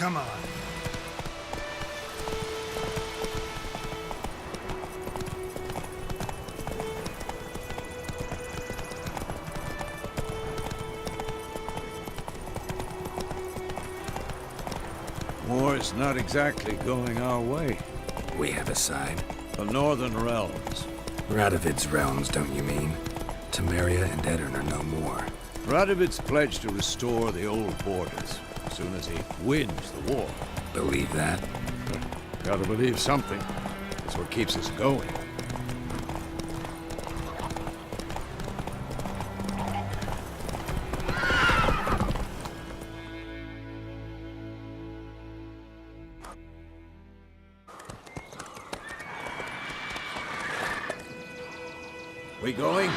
Come on. War's not exactly going our way. We have a side. The Northern Realms. Radovid's realms, don't you mean? Temeria and Edirn are no more. Radovid's pledged to restore the old borders as soon as he wins the war. Believe that? Gotta believe something. That's what keeps us going. We going?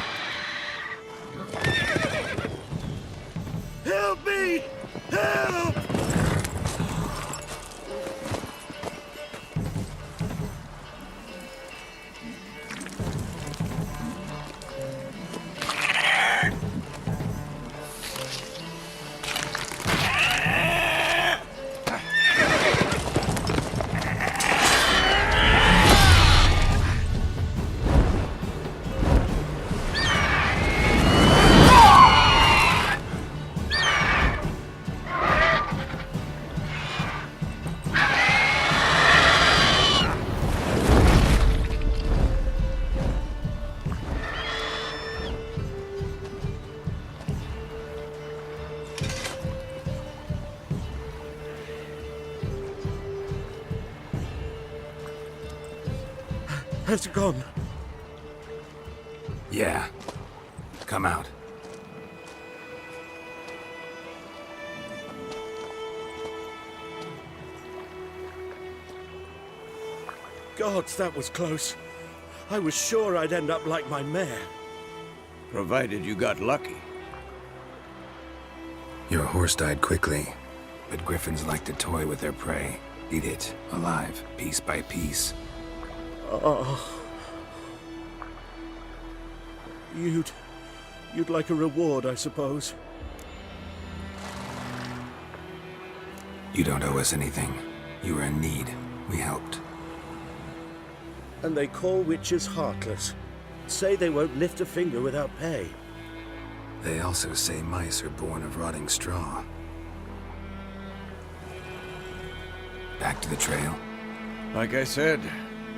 Help me! Help! Has it gone? Yeah. Come out. Gods, that was close. I was sure I'd end up like my mare. Provided you got lucky. Your horse died quickly, but griffins like to toy with their prey. Eat it, alive, piece by piece. Oh. You'd like a reward, I suppose. You don't owe us anything. You were in need. We helped. And they call witches heartless. Say they won't lift a finger without pay. They also say mice are born of rotting straw. Back to the trail? Like I said,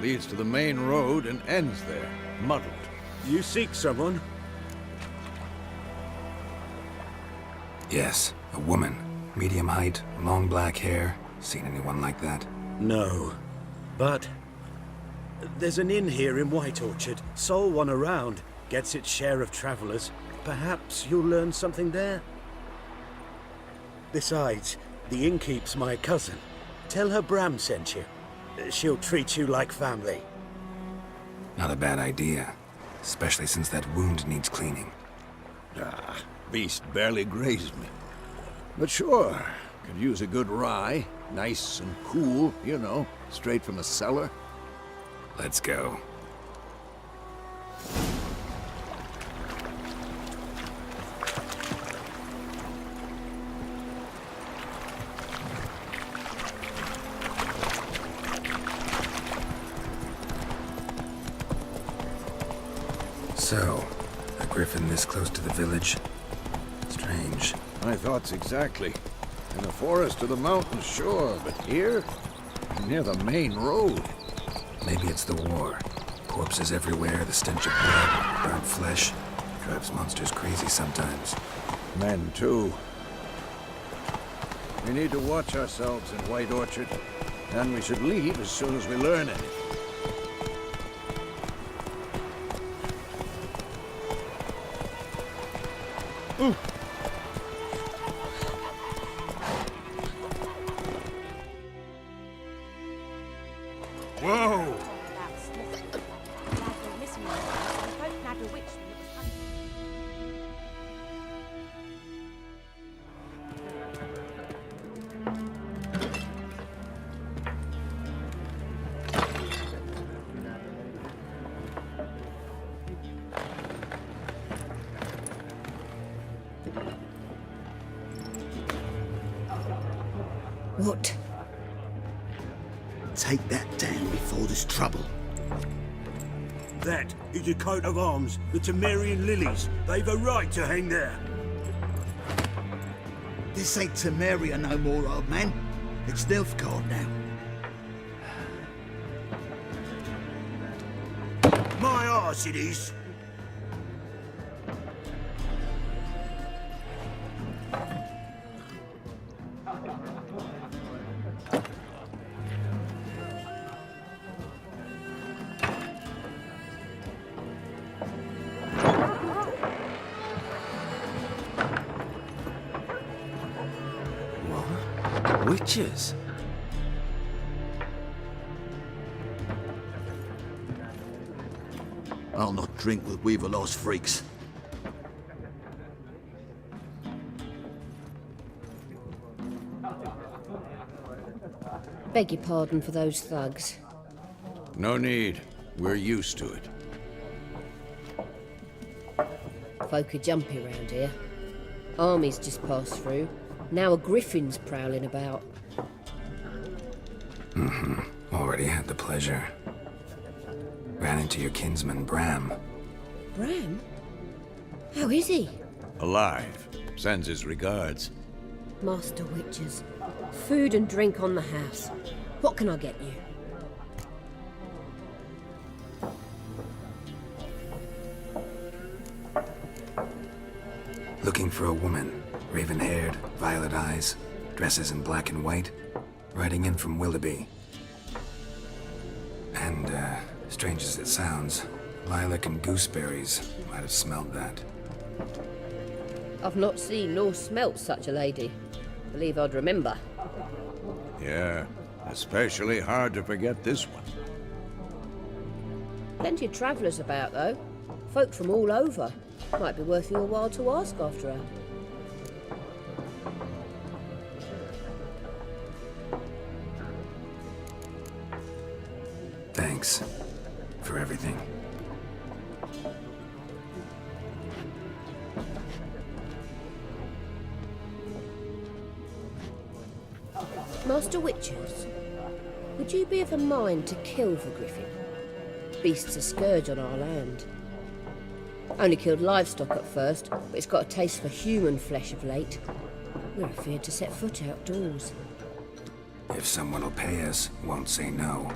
leads to the main road and ends there, muddled. You seek someone? Yes, a woman. Medium height, long black hair. Seen anyone like that? No. But there's an inn here in White Orchard. Sole one around. Gets its share of travelers. Perhaps you'll learn something there? Besides, the innkeep's my cousin. Tell her Bram sent you. She'll treat you like family. Not a bad idea. Especially since that wound needs cleaning. Ah, beast barely grazed me. But sure, could use a good rye. Nice and cool, you know, straight from a cellar. Let's go. So, a griffin this close to the village? Strange. My thoughts exactly. In the forest or the mountains, sure, but here? Near the main road. Maybe it's the war. Corpses everywhere, the stench of blood, burnt flesh. Drives monsters crazy sometimes. Men, too. We need to watch ourselves in White Orchard, and we should leave as soon as we learn anything. Whoa! What? Take that down before there's trouble. That is a coat of arms, the Temerian lilies. They've a right to hang there. This ain't Temeria no more, old man. It's Nilfgaard now. My arse it is. Witches? I'll not drink with Weaverlost freaks. Beg your pardon for those thugs. No need. We're used to it. Folk are jumpy round here. Armies just passed through. Now a griffin's prowling about. Already had the pleasure. Ran into your kinsman, Bram. Bram? How is he? Alive. Sends his regards. Master Witches. Food and drink on the house. What can I get you? Looking for a woman. Raven-haired, violet eyes, dresses in black and white. Riding in from Willoughby. And, strange as it sounds, lilac and gooseberries might have smelled that. I've not seen nor smelt such a lady. Believe I'd remember. Yeah, especially hard to forget this one. Plenty of travellers about, though. Folk from all over. Might be worth your while to ask after her. Thanks for everything. Master Witches, would you be of a mind to kill for Griffin? Beast's a scourge on our land. Only killed livestock at first, but it's got a taste for human flesh of late. We're afeard to set foot outdoors. If someone will pay us, won't say no.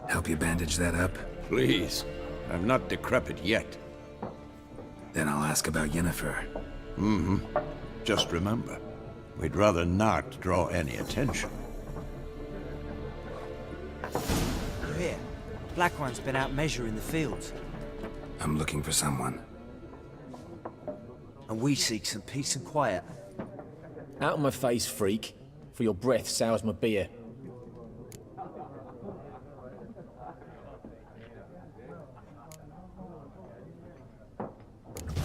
Help you bandage that up? Please. I'm not decrepit yet. Then I'll ask about Yennefer. Just remember, we'd rather not draw any attention. You're here. Black One's been out measuring the fields. I'm looking for someone. And we seek some peace and quiet. Out of my face, freak. For your breath sours my beer.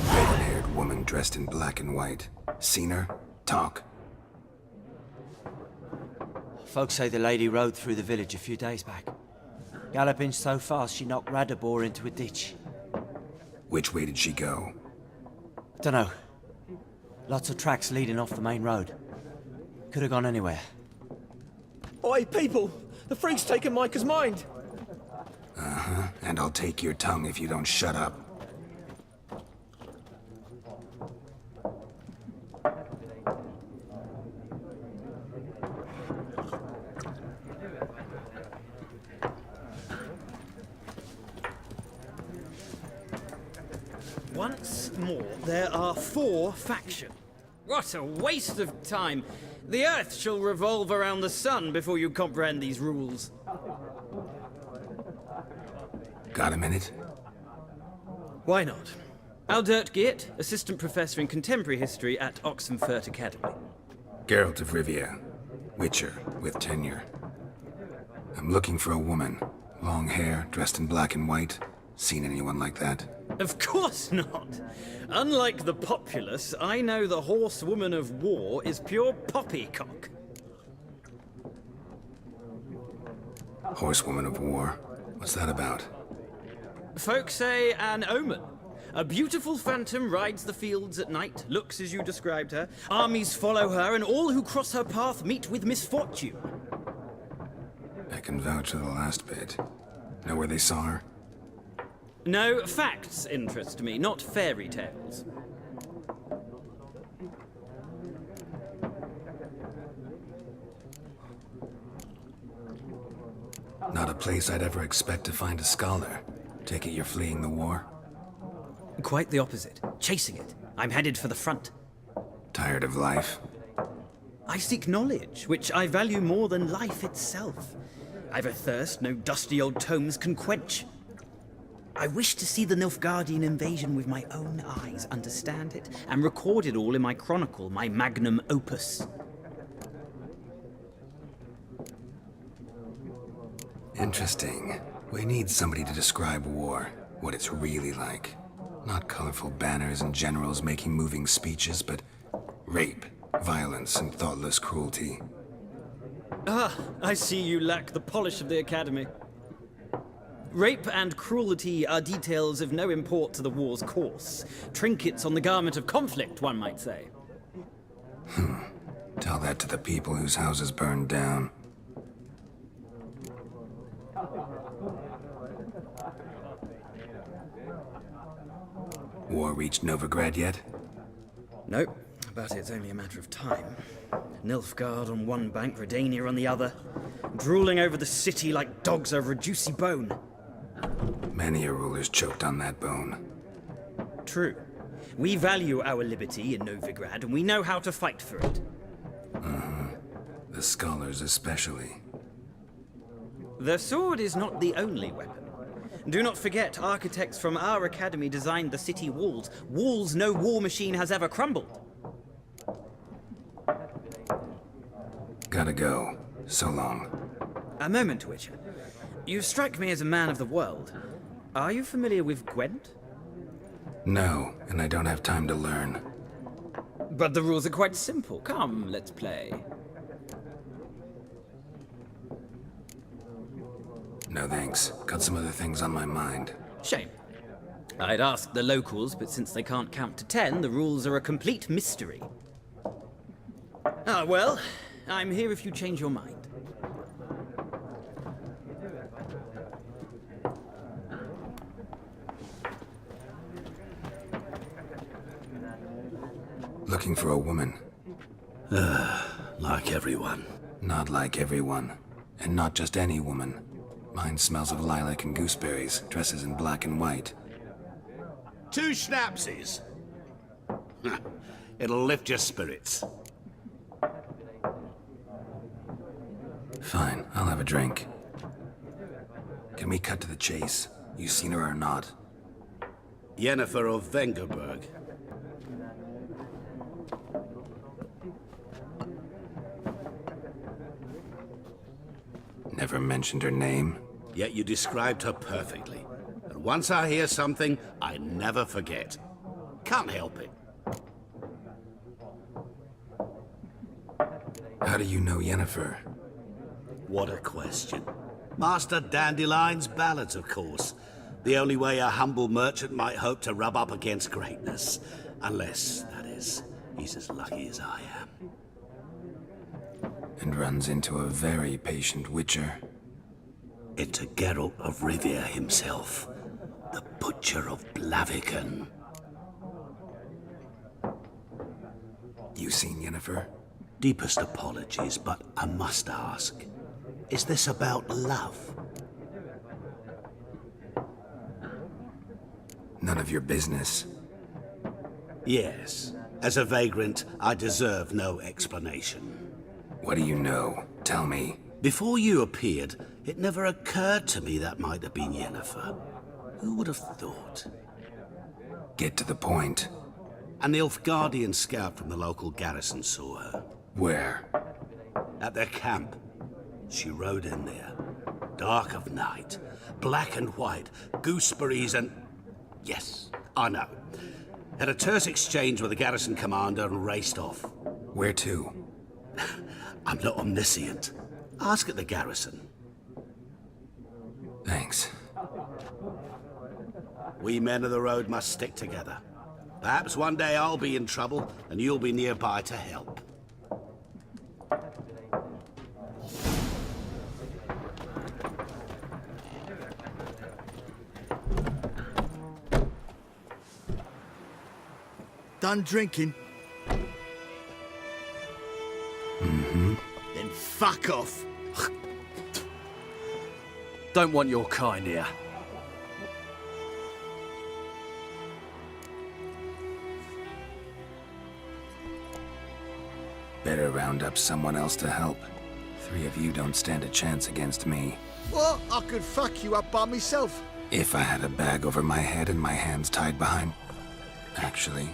Red-haired woman dressed in black and white. Seen her? Talk. Folks say the lady rode through the village a few days back. Galloping so fast she knocked Radabor into a ditch. Which way did she go? Dunno. Lots of tracks leading off the main road. Could have gone anywhere. Oi, people! The freak's taken Micah's mind! And I'll take your tongue if you don't shut up. Once more, there are 4 factions. What a waste of time! The Earth shall revolve around the sun before you comprehend these rules. Got a minute? Why not? Aldert Geert, Assistant Professor in Contemporary History at Oxenfurt Academy. Geralt of Rivia. Witcher, with tenure. I'm looking for a woman. Long hair, dressed in black and white. Seen anyone like that? Of course not! Unlike the populace, I know the horsewoman of war is pure poppycock. Horsewoman of war. What's that about? Folk say an omen. A beautiful phantom rides the fields at night, looks as you described her. Armies follow her, and all who cross her path meet with misfortune. I can vouch for the last bit. Know where they saw her? No, facts interest me, not fairy tales. Not a place I'd ever expect to find a scholar. Take it you're fleeing the war? Quite the opposite. Chasing it. I'm headed for the front. Tired of life? I seek knowledge, which I value more than life itself. I've a thirst no dusty old tomes can quench. I wish to see the Nilfgaardian invasion with my own eyes, understand it, and record it all in my chronicle, my magnum opus. Interesting. We need somebody to describe war, what it's really like. Not colorful banners and generals making moving speeches, but rape, violence, and thoughtless cruelty. Ah, I see you lack the polish of the Academy. Rape and cruelty are details of no import to the war's course. Trinkets on the garment of conflict, one might say. Tell that to the people whose houses burned down. War reached Novigrad yet? Nope, but it's only a matter of time. Nilfgaard on one bank, Redania on the other, drooling over the city like dogs over a juicy bone. Many a ruler's choked on that bone. True. We value our liberty in Novigrad, and we know how to fight for it. The scholars especially. The sword is not the only weapon. Do not forget, architects from our academy designed the city walls. Walls no war machine has ever crumbled. Gotta go. So long. A moment, Witcher. You strike me as a man of the world. Are you familiar with Gwent? No, and I don't have time to learn. But the rules are quite simple. Come, let's play. No thanks. Got some other things on my mind. Shame. I'd ask the locals, but since they can't count to 10, the rules are a complete mystery. Ah, well, I'm here if you change your mind. Looking for a woman. Like everyone. Not like everyone. And not just any woman. Mine smells of lilac and gooseberries, dresses in black and white. 2 schnapsies. It'll lift your spirits. Fine, I'll have a drink. Can we cut to the chase? You seen her or not? Yennefer of Vengerberg. Never mentioned her name? Yet you described her perfectly. And once I hear something, I never forget. Can't help it. How do you know Yennefer? What a question. Master Dandelion's ballads, of course. The only way a humble merchant might hope to rub up against greatness. Unless, that is, he's as lucky as I am. And runs into a very patient witcher. Into Geralt of Rivia himself. The Butcher of Blaviken. You seen Yennefer? Deepest apologies, but I must ask. Is this about love? None of your business. Yes. As a vagrant, I deserve no explanation. What do you know? Tell me. Before you appeared, it never occurred to me that might have been Yennefer. Who would have thought? Get to the point. An Nilfgaardian scout from the local garrison saw her. Where? At their camp. She rode in there. Dark of night. Black and white. Gooseberries and... Yes, I know. Had a terse exchange with the garrison commander and raced off. Where to? I'm not omniscient. Ask at the garrison. Thanks. We men of the road must stick together. Perhaps one day I'll be in trouble, and you'll be nearby to help. Done drinking? Mm-hmm. Then fuck off. Don't want your kind here. Better round up someone else to help. 3 of you don't stand a chance against me. What? I could fuck you up by myself. If I had a bag over my head and my hands tied behind... Actually,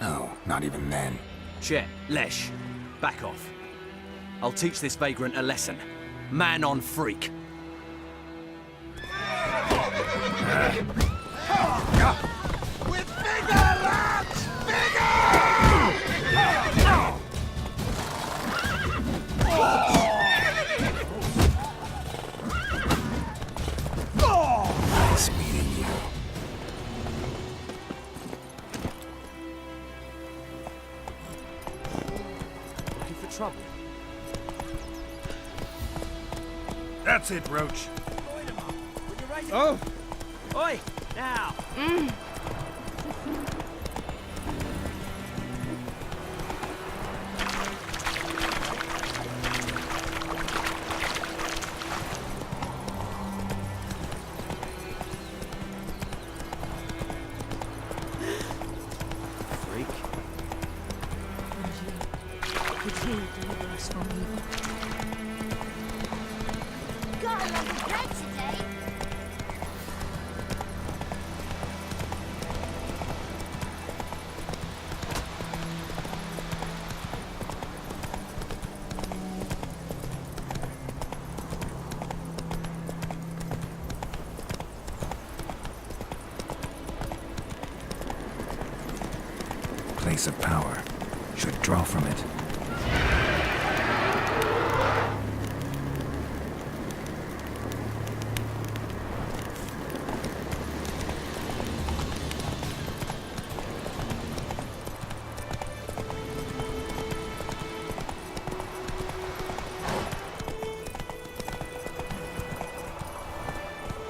no, not even then. Chet, Lesh, back off. I'll teach this vagrant a lesson. Man on freak. With bigger, lads! Nice meeting you. Looking for trouble? That's it, Roach. Oh! Oi! Now! Freak. Could you deliver us from evil? Got a lot of bread today. Place of power. Should draw from it.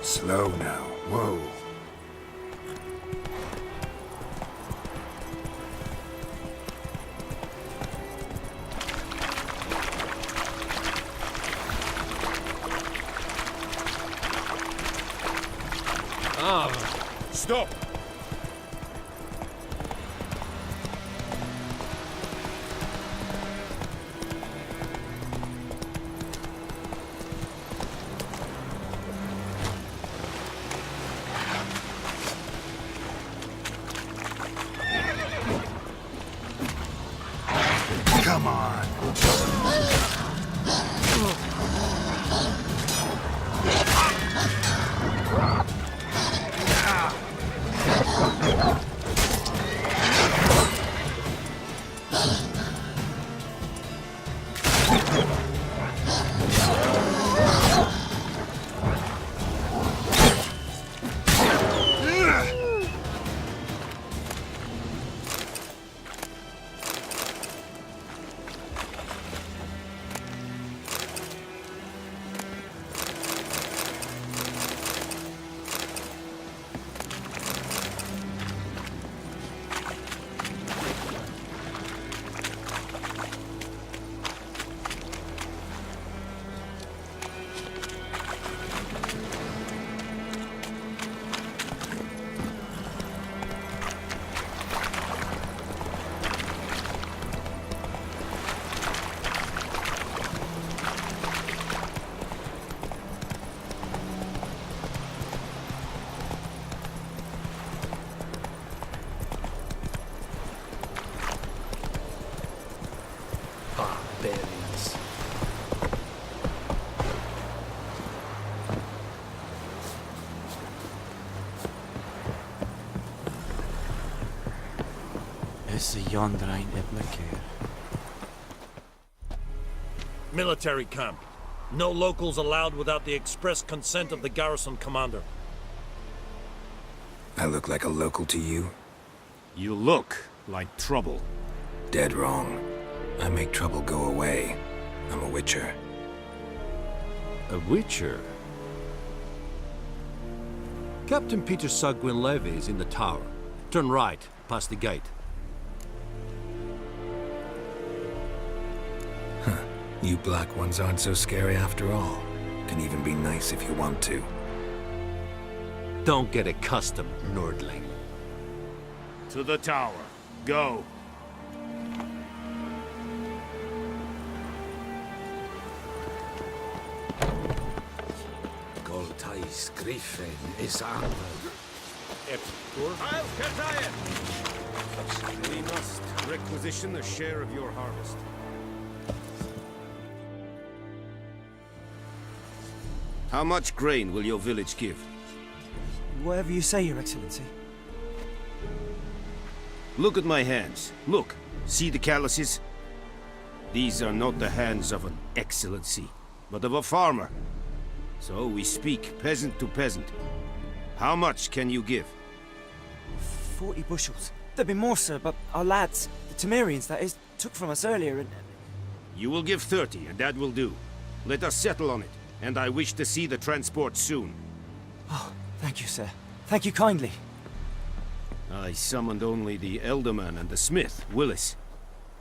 Slow now. Whoa. Stop! Come on. Barbarians. Is yonder ain't it, look here. Military camp. No locals allowed without the express consent of the garrison commander. I look like a local to you? You look like trouble. Dead wrong. I make trouble go away. I'm a witcher. A witcher? Captain Peter Sagwin Levy is in the tower. Turn right, past the gate. Huh. You black ones aren't so scary after all. Can even be nice if you want to. Don't get accustomed, Nordling. To the tower. Go. Goltais Griffin is armored. We must requisition a share of your harvest. How much grain will your village give? Whatever you say, Your Excellency. Look at my hands. Look. See the calluses? These are not the hands of an excellency, but of a farmer. So we speak peasant to peasant. How much can you give? 40 bushels. There'd be more, sir, but our lads, the Temerians, that is, took from us earlier and... You will give 30, and that will do. Let us settle on it, and I wish to see the transport soon. Oh, thank you, sir. Thank you kindly. I summoned only the Elderman and the smith, Willis.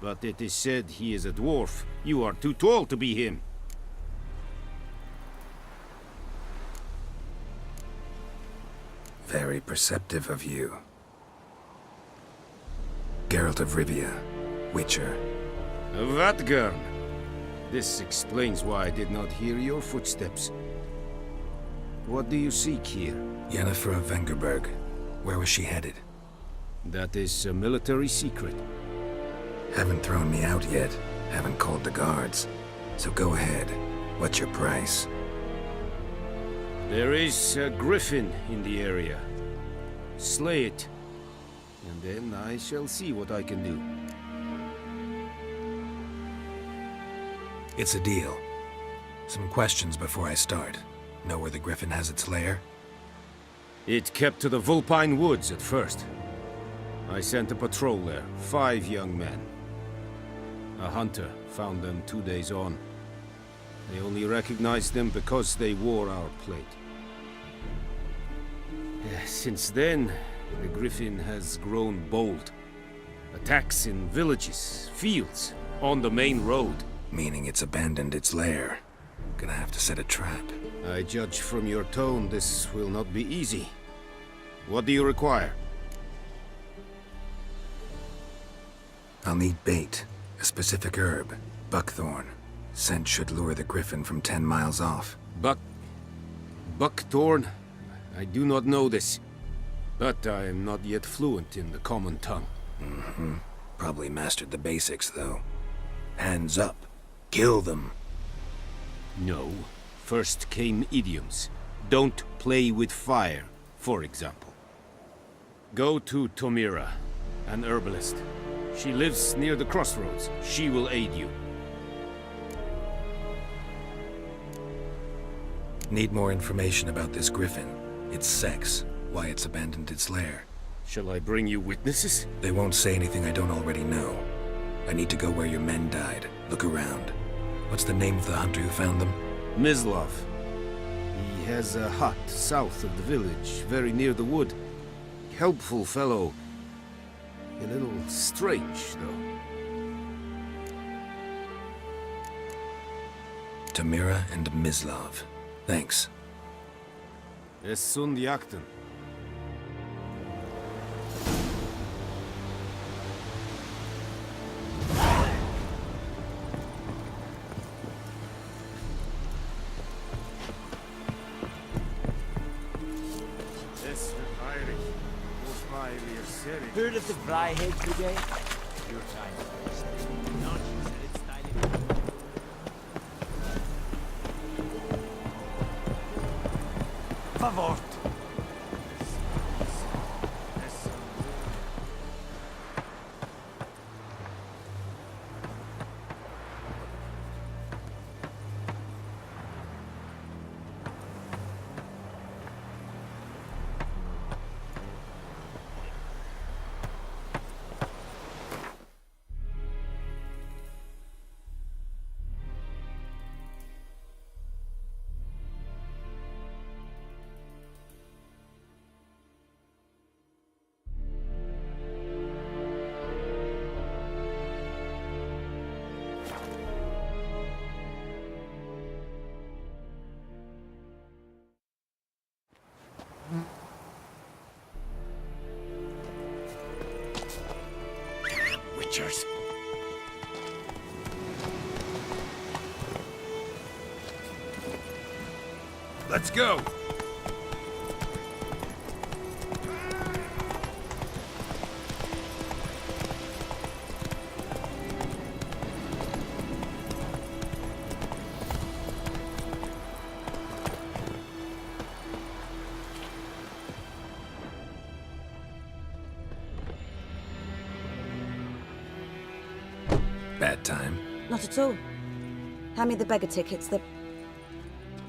But it is said he is a dwarf. You are too tall to be him. Very perceptive of you. Geralt of Rivia, Witcher. Vatgern! This explains why I did not hear your footsteps. What do you seek here? Yennefer of Vengerberg. Where was she headed? That is a military secret. Haven't thrown me out yet. Haven't called the guards. So go ahead. What's your price? There is a griffin in the area. Slay it. And then I shall see what I can do. It's a deal. Some questions before I start. Know where the griffin has its lair? It kept to the Vulpine Woods at first. I sent a patrol there, 5 young men. A hunter found them 2 days on. They only recognized them because they wore our plate. Since then, the griffin has grown bold. Attacks in villages, fields, on the main road. Meaning it's abandoned its lair. Gonna have to set a trap. I judge from your tone this will not be easy. What do you require? I'll need bait. A specific herb. Buckthorn. Scent should lure the griffin from 10 miles off. Buckthorn? I do not know this. But I am not yet fluent in the common tongue. Mm-hmm. Probably mastered the basics, though. Hands up. Kill them. No. First came idioms. Don't play with fire, for example. Go to Tomira, an herbalist. She lives near the crossroads. She will aid you. Need more information about this griffin. Its sex, why it's abandoned its lair. Shall I bring you witnesses? They won't say anything I don't already know. I need to go where your men died. Look around. What's the name of the hunter who found them? Mislav. He has a hut south of the village, very near the wood. Helpful fellow. A little strange, though. Tamira and Mislav. Thanks. Es sunt jakten. Heard of the Vryhead Brigade? Your time first. Not you said it's styling. Favort. creatures. Let's go! Bad time. Not at all. Hand me the beggar tickets, the...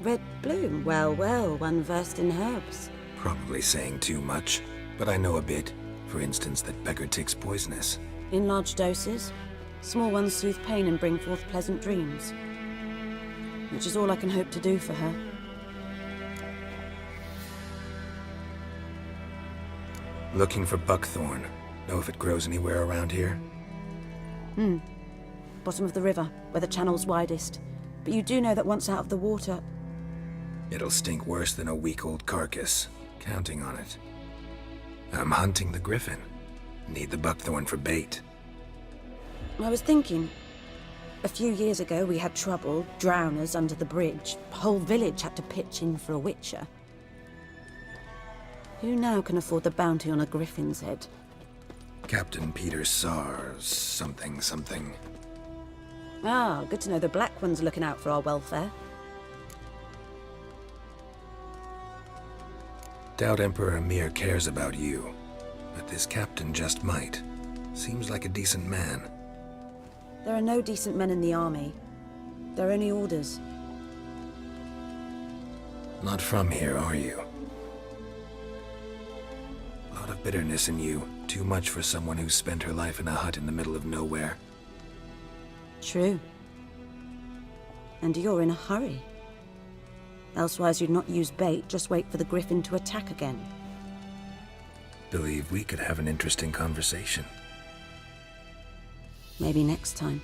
Red bloom. Well, well, one versed in herbs. Probably saying too much, but I know a bit. For instance, that beggar tick's poisonous. In large doses. Small ones soothe pain and bring forth pleasant dreams. Which is all I can hope to do for her. Looking for buckthorn. Know if it grows anywhere around here? Bottom of the river, where the channel's widest. But you do know that once out of the water... It'll stink worse than a week-old carcass. Counting on it. I'm hunting the griffin. Need the buckthorn for bait. I was thinking... A few years ago we had trouble, drowners under the bridge. The whole village had to pitch in for a witcher. Who now can afford the bounty on a griffin's head? Captain Peter Sars, something. Ah, good to know the Black One's looking out for our welfare. Doubt Emperor Emir cares about you, but this captain just might. Seems like a decent man. There are no decent men in the army. They're only orders. Not from here, are you? A lot of bitterness in you. Too much for someone who spent her life in a hut in the middle of nowhere. True. And you're in a hurry. Elsewise you'd not use bait, just wait for the griffin to attack again. Believe we could have an interesting conversation. Maybe next time.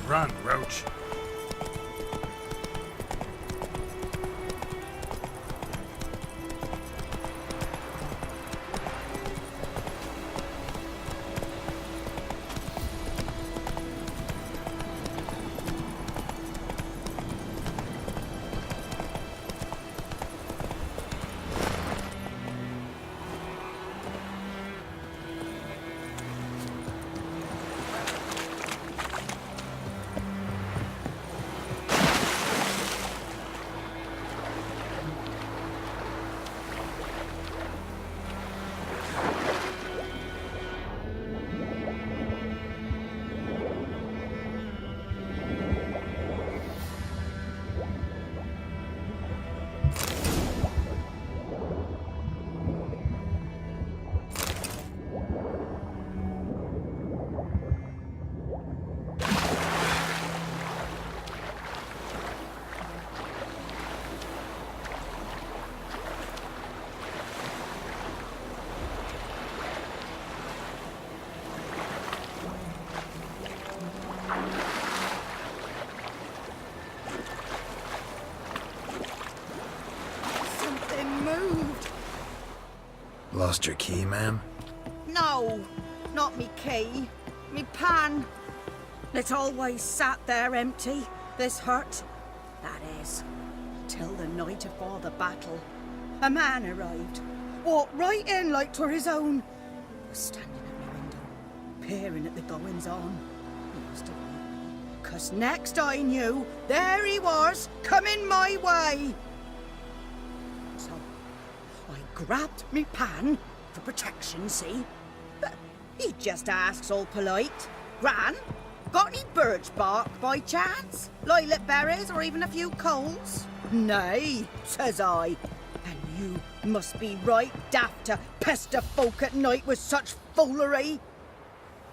Run, Roach. Lost your key, ma'am? No, not me key. Me pan. It always sat there empty, this hut. That is, till the night afore the battle. A man arrived, walked right in like 'twere his own. Was standing at my window, peering at the goings-on. He must have known, 'cause next I knew, there he was, coming my way. So I grabbed me pan for protection, see? But he just asks all polite, Gran, got any birch bark by chance? Lilac berries or even a few coals? Nay, says I. And you must be right daft to pester folk at night with such foolery.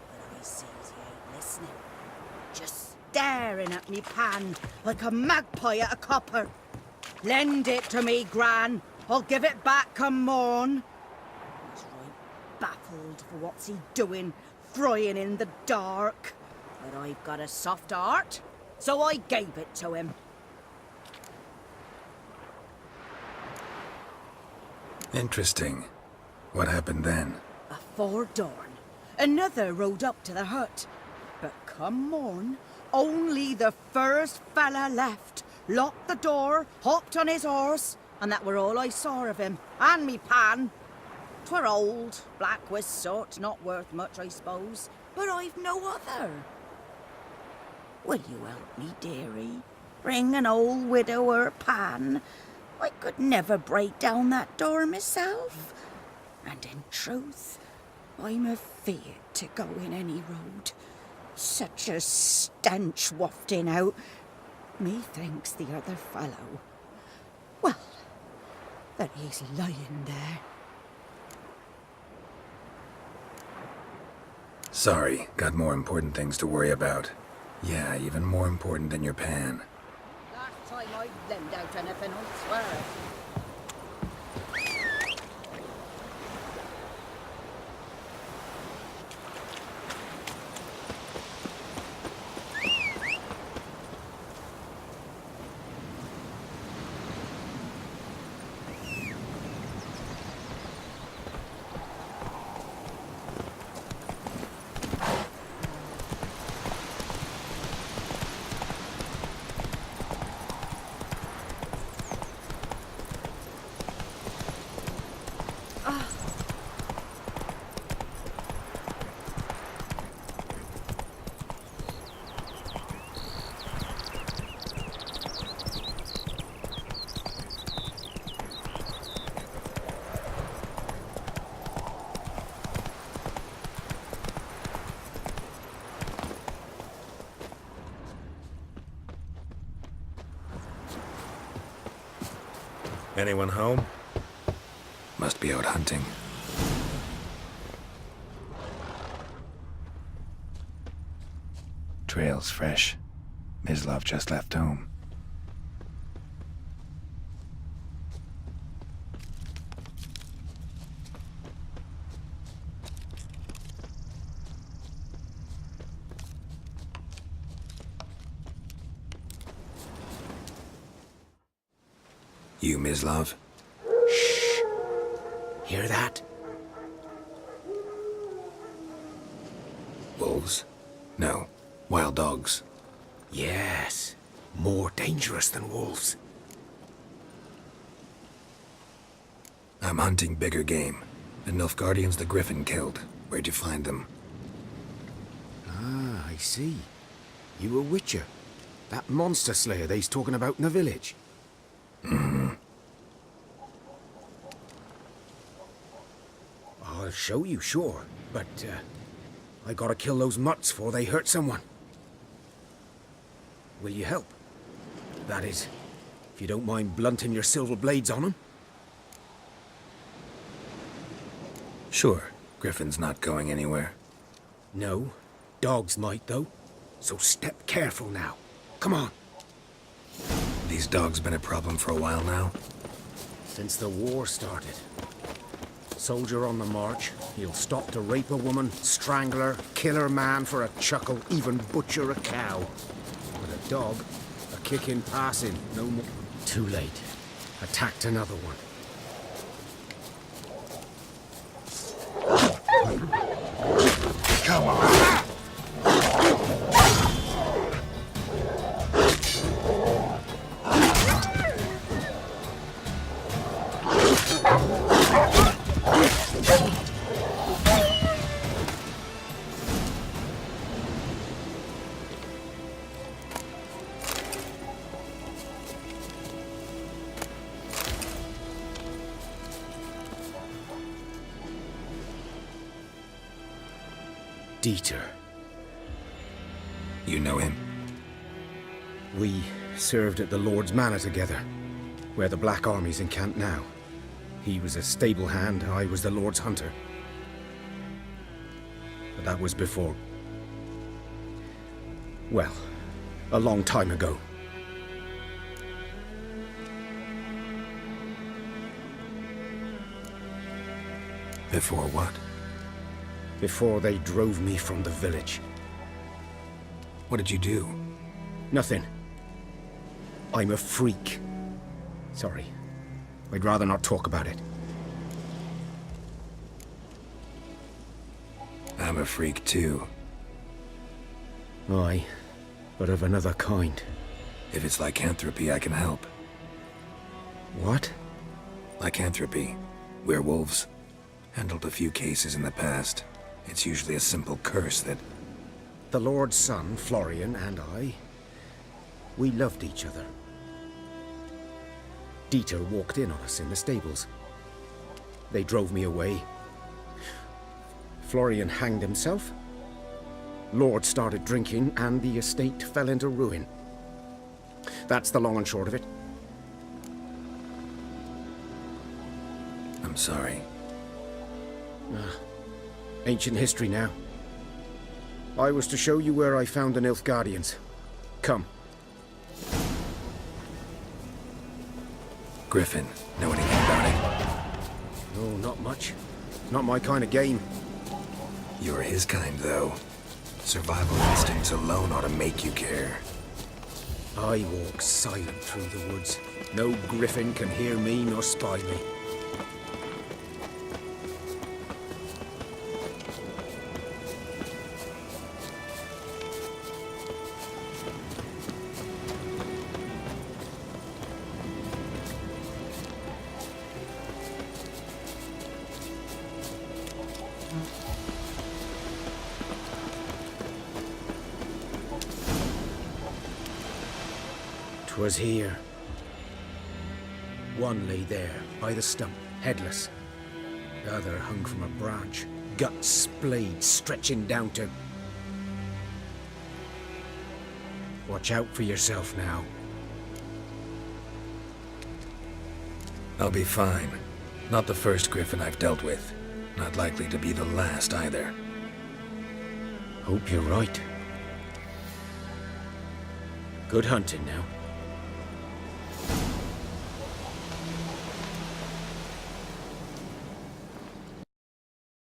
But I sees he ain't listening. Just staring at me pan like a magpie at a copper. Lend it to me, Gran. I'll give it back come morn. He's right baffled for what's he doing, frying in the dark. But I've got a soft heart, so I gave it to him. Interesting. What happened then? Afore dawn, another rode up to the hut. But come morn, only the first fella left, locked the door, hopped on his horse, and that were all I saw of him, and me pan. 'Twere old, black with soot, not worth much, I suppose, but I've no other. Will you help me, dearie? Bring an old widower pan. I could never break down that door myself. And in truth, I'm afeard to go in any road. Such a stench wafting out. Methinks the other fellow. Well, that he's lying there. Sorry, got more important things to worry about. Yeah, even more important than your pan. Last time I lend out anything, I swear. Anyone home? Must be out hunting. Trail's fresh. Mislov just left home. You, Mislov? Shh. Hear that? Wolves? No. Wild dogs. Yes. More dangerous than wolves. I'm hunting bigger game. The Nilfgaardians the Griffin killed. Where'd you find them? Ah, I see. You a witcher. That monster slayer they's talking about in the village. Mm-hmm. I'll show you, sure. But, I gotta kill those mutts before they hurt someone. Will you help? That is, if you don't mind blunting your silver blades on them. Sure. Griffin's not going anywhere. No. Dogs might, though. So step careful now. Come on. These dogs been a problem for a while now? Since the war started. Soldier on the march, he'll stop to rape a woman, strangle her, kill her man for a chuckle, even butcher a cow. But a dog, a kick in passing, no more. Too late. Attacked another one. Come on! Dieter. You know him? We served at the Lord's Manor together, where the Black Army's encamped now. He was a stable hand, I was the Lord's hunter. But that was before... well, a long time ago. Before what? Before they drove me from the village. What did you do? Nothing. I'm a freak. Sorry. I'd rather not talk about it. I'm a freak too. Aye, but of another kind. If it's lycanthropy, I can help. What? Lycanthropy. Werewolves. Handled a few cases in the past. It's usually a simple curse that... The Lord's son, Florian, and I, we loved each other. Dieter walked in on us in the stables. They drove me away. Florian hanged himself. Lord started drinking, and the estate fell into ruin. That's the long and short of it. I'm sorry. Ancient history now. I was to show you where I found the Nilfgaardians. Come. Griffin, know anything about it? No, not much. Not my kind of game. You're his kind, though. Survival instincts alone ought to make you care. I walk silent through the woods. No griffin can hear me nor spy me. Was here. One lay there, by the stump, headless. The other hung from a branch, guts splayed, stretching down to... Watch out for yourself now. I'll be fine. Not the first griffin I've dealt with. Not likely to be the last either. Hope you're right. Good hunting now.